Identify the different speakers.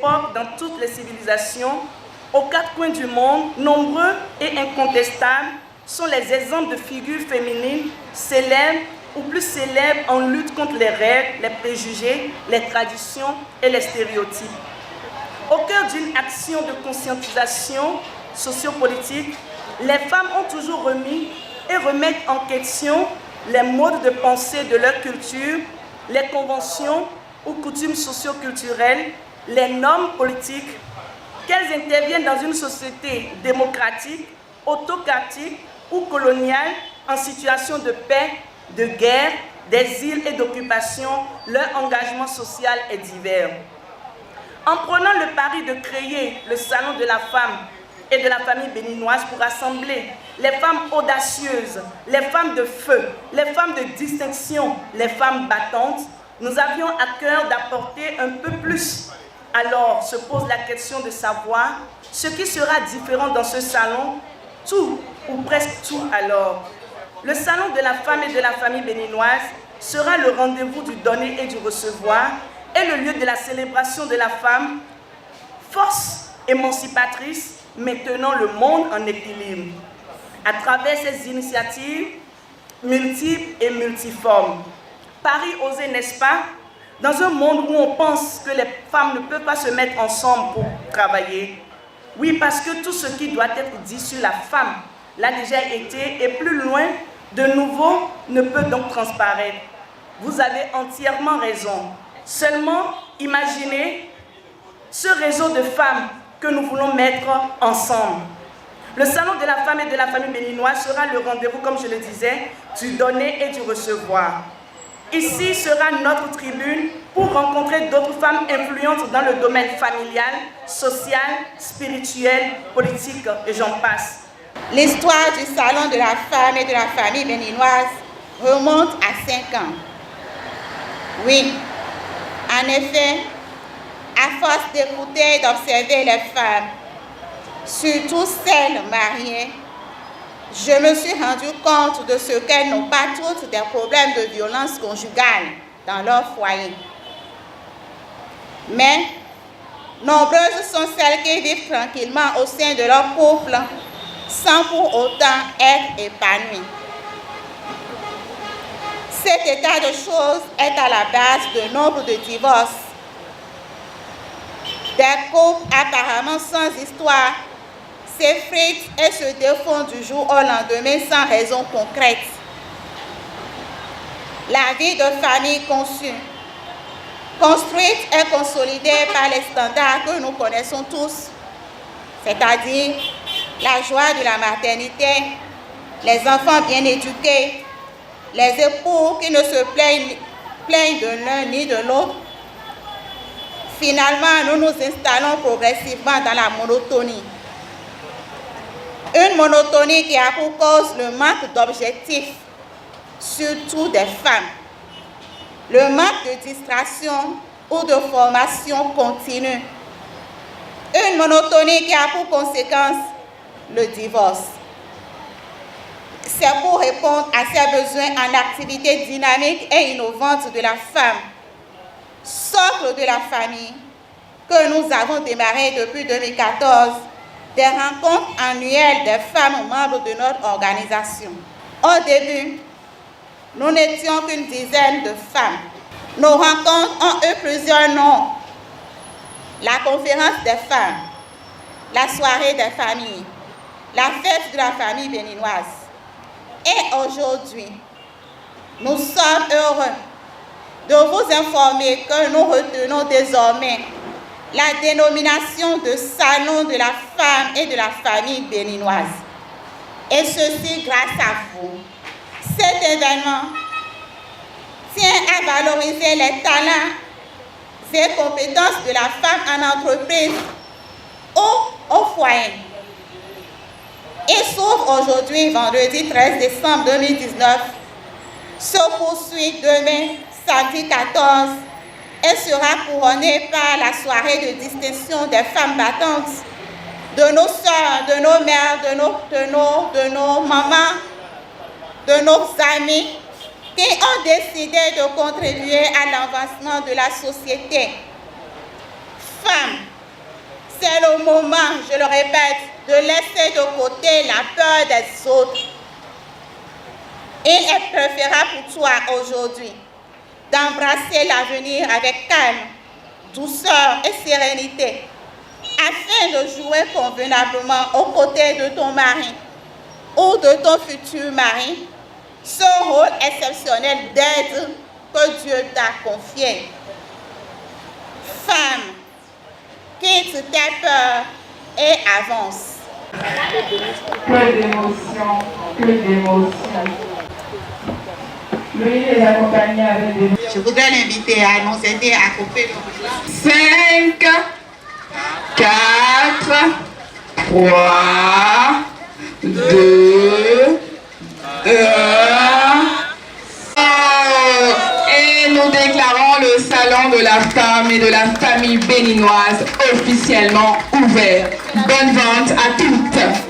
Speaker 1: époque, dans toutes les civilisations, aux quatre coins du monde, nombreux et incontestables sont les exemples de figures féminines célèbres ou plus célèbres en lutte contre les règles, les préjugés, les traditions et les stéréotypes. Au cœur d'une action de conscientisation sociopolitique, les femmes ont toujours remis et remettent en question les modes de pensée de leur culture, les conventions ou coutumes socio-culturelles, les normes politiques, qu'elles interviennent dans une société démocratique, autocratique ou coloniale en situation de paix, de guerre, d'exil et d'occupation, leur engagement social est divers. En prenant le pari de créer le Salon de la femme et de la famille béninoise pour rassembler les femmes audacieuses, les femmes de feu, les femmes de distinction, les femmes battantes, nous avions à cœur d'apporter un peu plus. Alors se pose la question de savoir ce qui sera différent dans ce salon, tout ou presque tout alors. Le Salon de la femme et de la famille béninoise sera le rendez-vous du donner et du recevoir et le lieu de la célébration de la femme, force émancipatrice, maintenant le monde en équilibre. À travers ces initiatives multiples et multiformes. Paris osé, n'est-ce pas? Dans un monde où on pense que les femmes ne peuvent pas se mettre ensemble pour travailler. Oui, parce que tout ce qui doit être dit sur la femme l'a déjà été et plus loin, de nouveau, ne peut donc transparaître. Vous avez entièrement raison. Seulement, imaginez ce réseau de femmes que nous voulons mettre ensemble. Le Salon de la femme et de la famille béninoise sera le rendez-vous, comme je le disais, du donner et du recevoir. Ici sera notre tribune pour rencontrer d'autres femmes influentes dans le domaine familial, social, spirituel, politique et j'en passe.
Speaker 2: L'histoire du Salon de la femme et de la famille béninoise remonte à 5 ans. Oui, en effet, à force d'écouter et d'observer les femmes, surtout celles mariées, je me suis rendu compte de ce qu'elles n'ont pas toutes des problèmes de violence conjugale dans leur foyer. Mais nombreuses sont celles qui vivent tranquillement au sein de leur couple sans pour autant être épanouies. Cet état de choses est à la base de nombre de divorces. Des couples apparemment sans histoire s'effritent et se défont du jour au lendemain sans raison concrète. La vie de famille conçue, construite et consolidée par les standards que nous connaissons tous, c'est-à-dire la joie de la maternité, les enfants bien éduqués, les époux qui ne se plaignent de l'un ni de l'autre. Finalement, nous nous installons progressivement dans la monotonie. Une monotonie qui a pour cause le manque d'objectifs, surtout des femmes, le manque de distraction ou de formation continue. Une monotonie qui a pour conséquence le divorce. C'est pour répondre à ces besoins en activité dynamique et innovante de la femme, socle de la famille, que nous avons démarré depuis 2014, des rencontres annuelles des femmes membres de notre organisation. Au début, nous n'étions qu'une dizaine de femmes. Nos rencontres ont eu plusieurs noms. La conférence des femmes, la soirée des familles, la fête de la famille béninoise. Et aujourd'hui, nous sommes heureux de vous informer que nous retenons désormais la dénomination de Salon de la femme et de la famille béninoise. Et ceci grâce à vous. Cet événement tient à valoriser les talents et compétences de la femme en entreprise ou au foyer. Il s'ouvre aujourd'hui, vendredi 13 décembre 2019, se poursuit demain, samedi 14, et sera couronné par la soirée de distinction des femmes battantes, de nos sœurs, de nos mères, de nos mamans, de nos amis, qui ont décidé de contribuer à l'avancement de la société. Femmes, C'est le moment, je le répète, de laisser de côté la peur des autres. Il est préférable pour toi aujourd'hui d'embrasser l'avenir avec calme, douceur et sérénité, afin de jouer convenablement aux côtés de ton mari ou de ton futur mari, ce rôle exceptionnel d'aide que Dieu t'a confié. Femme, quitte tes peurs et avance.
Speaker 3: Que d'émotion, que d'émotion. Veuillez les accompagner avec des...
Speaker 2: Je voudrais l'inviter à nous aider à couper.
Speaker 3: 5, 4, 3, 2, 1. Et nous déclarons le salon de la femme et de la famille béninoise officiellement ouvert. Bonne vente à toutes.